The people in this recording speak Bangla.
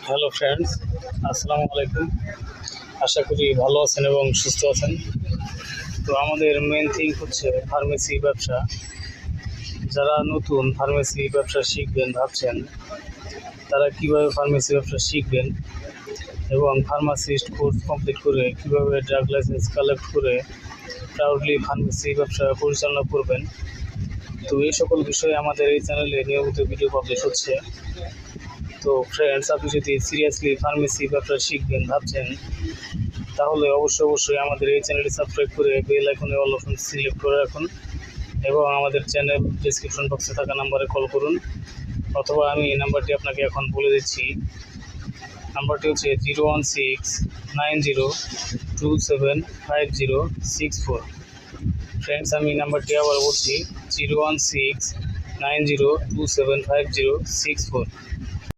হ্যালো ফ্রেন্ডস, আসসালামু আলাইকুম। আশা করি ভালো আছেন এবং সুস্থ আছেন। তো আমাদের মেন থিং হচ্ছে ফার্মেসি ব্যবসা। যারা নতুন ফার্মেসি ব্যবসা শিখবেন ভাবছেন, তারা কিভাবে ফার্মেসি ব্যবসা শিখবেন এবং ফার্মাসিস্ট কোর্স কমপ্লিট করে কিভাবে ড্রাগ লাইসেন্স কালেক্ট করে প্রাউডলি ফার্মেসি ব্যবসা পরিচালনা করবেন। তো এই সকল বিষয়ে আমাদের এই চ্যানেলে নিয়মিত ভিডিও পাবলিশ হচ্ছে। তো ফ্রেন্ডস, আপনি যদি সিরিয়াসলি ফার্মেসি ব্যবসা শিখবেন ভাবছেন, তাহলে অবশ্যই আমাদের এই চ্যানেলটি সাবস্ক্রাইব করে বেল আইকনে অল অপশন সিলেক্ট করে রাখুন এবং আমাদের চ্যানেল ডেসক্রিপশন বক্সে থাকা নাম্বারে কল করুন, অথবা আমি এই নাম্বারটি আপনাকে এখন বলে দিচ্ছি। নাম্বারটি হচ্ছে 01690275064। ফ্রেন্ডস, আমি নাম্বারটি আবার বলছি, 01690275064।